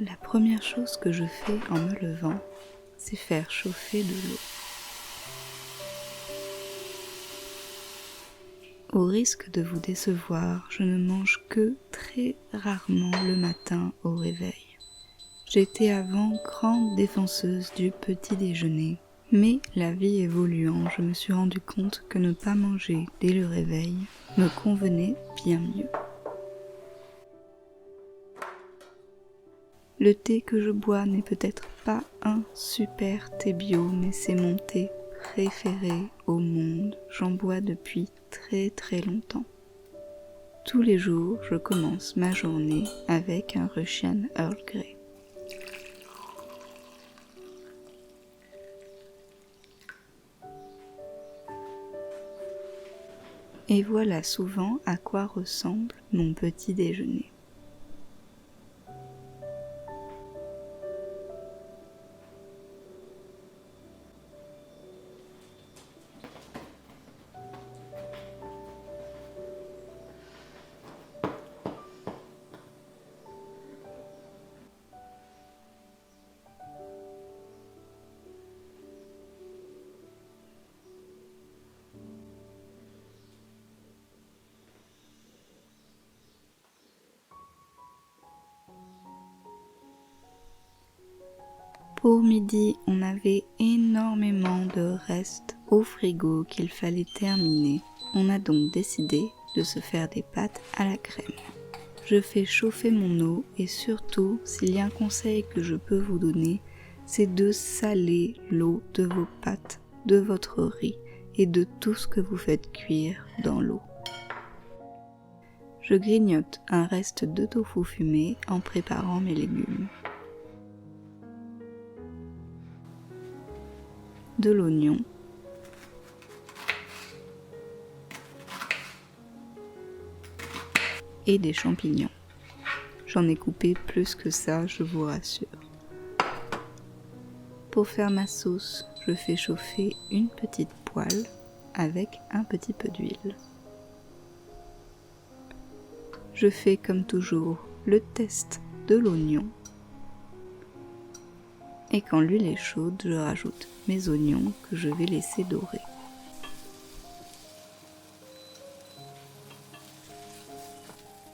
La première chose que je fais en me levant, c'est faire chauffer de l'eau. Au risque de vous décevoir, je ne mange que très rarement le matin au réveil. J'étais avant grande défenseuse du petit déjeuner, mais la vie évoluant, je me suis rendu compte que ne pas manger dès le réveil me convenait bien mieux. Le thé que je bois n'est peut-être pas un super thé bio, mais c'est mon thé préféré au monde. J'en bois depuis très longtemps. Tous les jours, je commence ma journée avec un Russian Earl Grey. Et voilà souvent à quoi ressemble mon petit déjeuner. Pour midi, on avait énormément de restes au frigo qu'il fallait terminer. On a donc décidé de se faire des pâtes à la crème. Je fais chauffer mon eau et surtout, s'il y a un conseil que je peux vous donner, c'est de saler l'eau de vos pâtes, de votre riz et de tout ce que vous faites cuire dans l'eau. Je grignote un reste de tofu fumé en préparant mes légumes. De l'oignon, et des champignons. J'en ai coupé plus que ça, je vous rassure. Pour faire ma sauce, je fais chauffer une petite poêle avec un petit peu d'huile. Je fais comme toujours le test de l'oignon. Et quand l'huile est chaude, je rajoute mes oignons que je vais laisser dorer.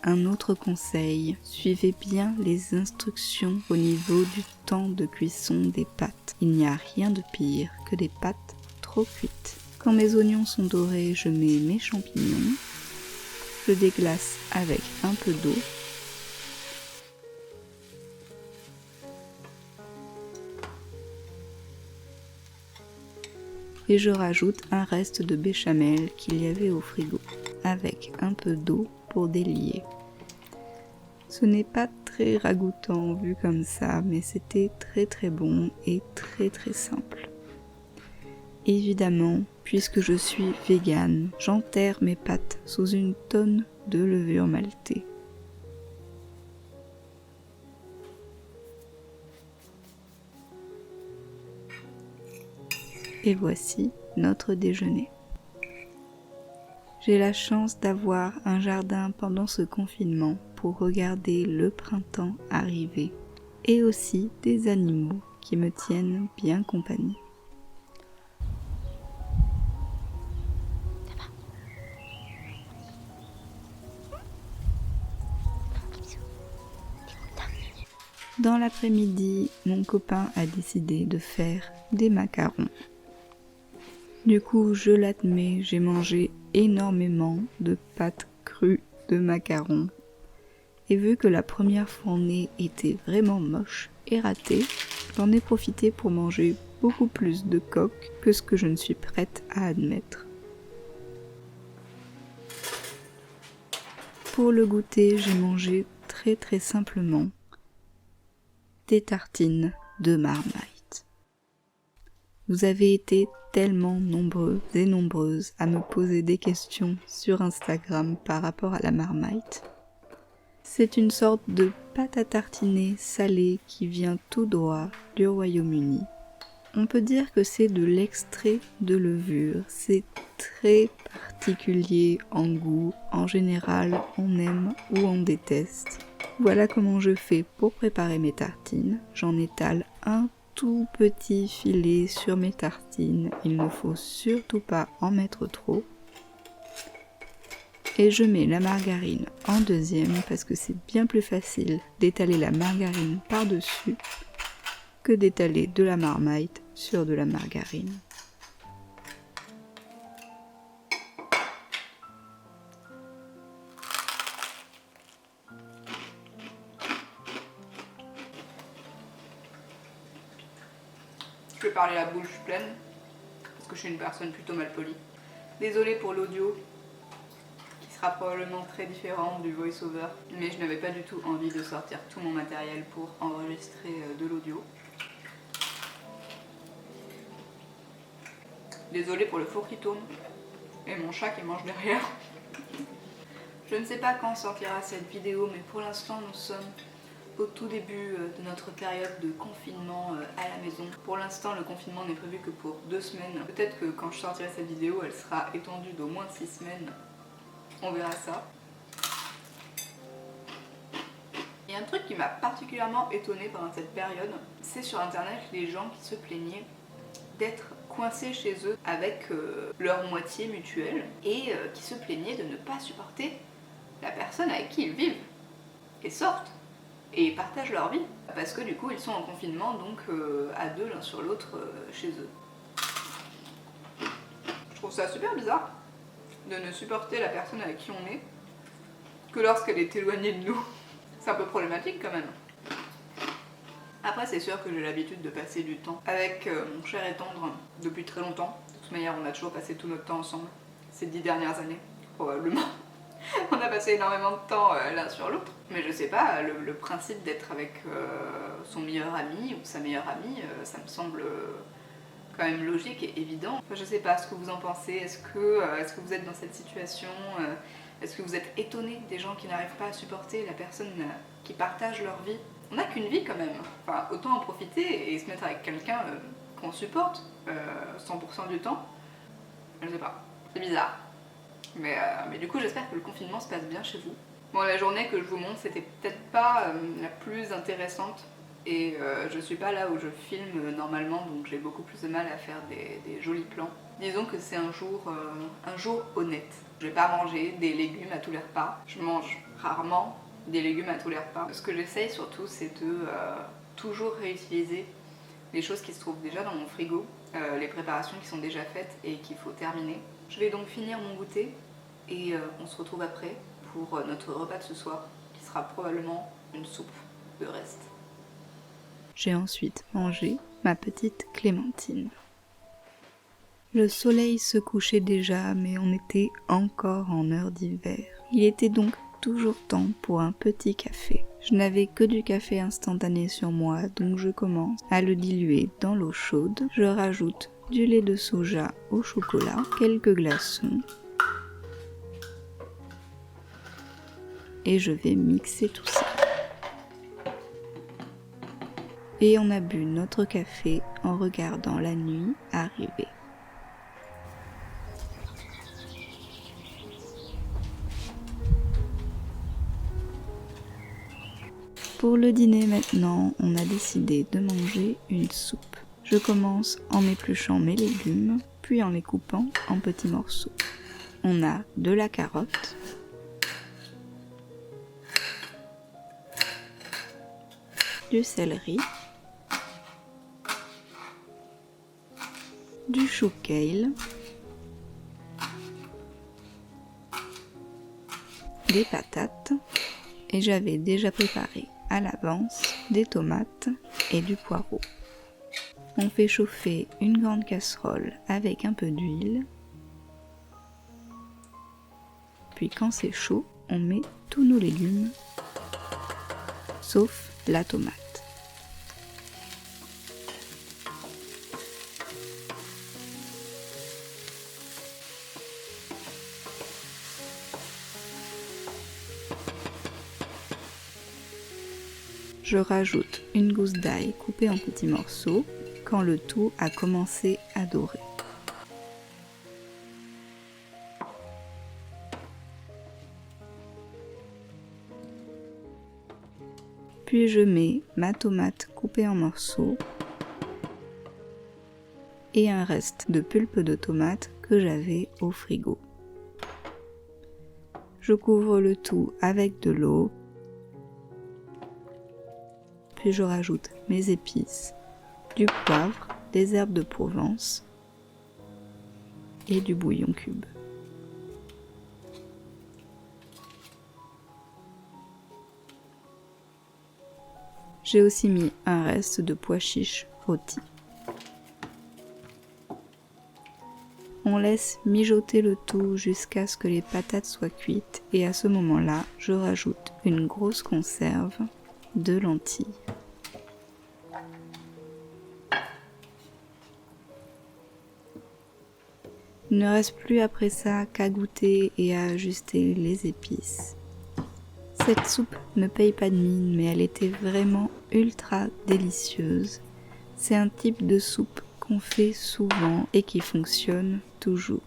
Un autre conseil, suivez bien les instructions au niveau du temps de cuisson des pâtes. Il n'y a rien de pire que des pâtes trop cuites. Quand mes oignons sont dorés, je mets mes champignons. Je déglace avec un peu d'eau. Et je rajoute un reste de béchamel qu'il y avait au frigo, avec un peu d'eau pour délier. Ce n'est pas très ragoûtant vu comme ça, mais c'était très bon et très simple. Évidemment, puisque je suis végane, j'enterre mes pâtes sous une tonne de levure maltée. Et voici notre déjeuner. J'ai la chance d'avoir un jardin pendant ce confinement pour regarder le printemps arriver et aussi des animaux qui me tiennent bien compagnie. Dans l'après-midi, mon copain a décidé de faire des macarons. Du coup, je l'admets, j'ai mangé énormément de pâtes crues de macarons. Et vu que la première fournée était vraiment moche et ratée, j'en ai profité pour manger beaucoup plus de coques que ce que je ne suis prête à admettre. Pour le goûter, j'ai mangé très simplement des tartines de Marmite. Vous avez été tellement nombreux et nombreuses à me poser des questions sur Instagram par rapport à la Marmite. C'est une sorte de pâte à tartiner salée qui vient tout droit du Royaume-Uni. On peut dire que c'est de l'extrait de levure, c'est très particulier en goût, en général on aime ou on déteste. Voilà comment je fais pour préparer mes tartines. J'en étale un tout petit filet sur mes tartines. Il ne faut surtout pas en mettre trop. Et je mets la margarine en deuxième parce que c'est bien plus facile d'étaler la margarine par-dessus que d'étaler de la Marmite sur de la margarine. Je vais parler la bouche pleine parce que je suis une personne plutôt malpolie. Désolée pour l'audio qui sera probablement très différent du voice-over, mais je n'avais pas du tout envie de sortir tout mon matériel pour enregistrer de l'audio. Désolée pour le four qui tourne et mon chat qui mange derrière. Je ne sais pas quand sortira cette vidéo, mais pour l'instant nous sommes au tout début de notre période de confinement à la maison. Pour l'instant, le confinement n'est prévu que pour 2 semaines. Peut-être que quand je sortirai cette vidéo, elle sera étendue d'au moins 6 semaines. On verra ça. Il y a un truc qui m'a particulièrement étonnée pendant cette période, c'est sur internet les gens qui se plaignaient d'être coincés chez eux avec leur moitié mutuelle et qui se plaignaient de ne pas supporter la personne avec qui ils vivent et sortent et partagent leur vie parce que du coup ils sont en confinement, donc à deux l'un sur l'autre chez eux. Je trouve ça super bizarre de ne supporter la personne avec qui on est que lorsqu'elle est éloignée de nous. C'est un peu problématique quand même. Après c'est sûr que j'ai l'habitude de passer du temps avec mon cher et tendre depuis très longtemps. De toute manière on a toujours passé tout notre temps ensemble ces 10 dernières années, probablement. On a passé énormément de temps l'un sur l'autre. Mais je sais pas, le principe d'être avec son meilleur ami ou sa meilleure amie, ça me semble quand même logique et évident. Enfin, je sais pas ce que vous en pensez. Est-ce que vous êtes dans cette situation Est-ce que vous êtes étonné des gens qui n'arrivent pas à supporter la personne qui partage leur vie? On n'a qu'une vie quand même. Enfin, autant en profiter et se mettre avec quelqu'un qu'on supporte 100% du temps. Je sais pas, c'est bizarre. Mais du coup j'espère que le confinement se passe bien chez vous. Bon, la journée que je vous montre c'était peut-être pas la plus intéressante et je suis pas là où je filme normalement, donc j'ai beaucoup plus de mal à faire des jolis plans. Disons que c'est un jour honnête. Je vais pas manger des légumes à tous les repas. Je mange rarement des légumes à tous les repas. Ce que j'essaye surtout c'est de toujours réutiliser les choses qui se trouvent déjà dans mon frigo, les préparations qui sont déjà faites et qu'il faut terminer. Je vais donc finir mon goûter et on se retrouve après pour notre repas de ce soir qui sera probablement une soupe de reste. J'ai ensuite mangé ma petite clémentine. Le soleil se couchait déjà, mais on était encore en heure d'hiver. Il était donc toujours temps pour un petit café. Je n'avais que du café instantané sur moi, donc je commence à le diluer dans l'eau chaude. Je rajoute du lait de soja au chocolat, quelques glaçons, et je vais mixer tout ça. Et on a bu notre café en regardant la nuit arriver. Pour le dîner maintenant, on a décidé de manger une soupe. Je commence en épluchant mes légumes, puis en les coupant en petits morceaux. On a de la carotte, du céleri, du chou kale, des patates, et j'avais déjà préparé à l'avance des tomates et du poireau. On fait chauffer une grande casserole avec un peu d'huile. Puis quand c'est chaud, on met tous nos légumes, sauf la tomate. Je rajoute une gousse d'ail coupée en petits morceaux quand le tout a commencé à dorer. Puis je mets ma tomate coupée en morceaux et un reste de pulpe de tomate que j'avais au frigo. Je couvre le tout avec de l'eau, puis je rajoute mes épices, du poivre, des herbes de Provence et du bouillon cube. J'ai aussi mis un reste de pois chiches rôtis. On laisse mijoter le tout jusqu'à ce que les patates soient cuites et à ce moment-là, je rajoute une grosse conserve de lentilles. Il ne reste plus après ça qu'à goûter et à ajuster les épices. Cette soupe ne paye pas de mine, mais elle était vraiment ultra délicieuse. C'est un type de soupe qu'on fait souvent et qui fonctionne toujours.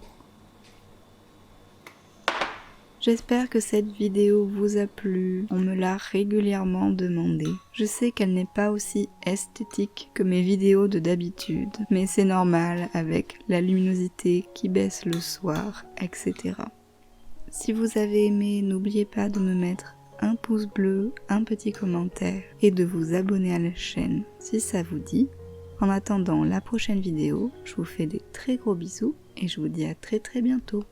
J'espère que cette vidéo vous a plu, on me l'a régulièrement demandé. Je sais qu'elle n'est pas aussi esthétique que mes vidéos de d'habitude, mais c'est normal avec la luminosité qui baisse le soir, etc. Si vous avez aimé, n'oubliez pas de me mettre un pouce bleu, un petit commentaire et de vous abonner à la chaîne si ça vous dit. En attendant la prochaine vidéo, je vous fais des très gros bisous et je vous dis à très bientôt.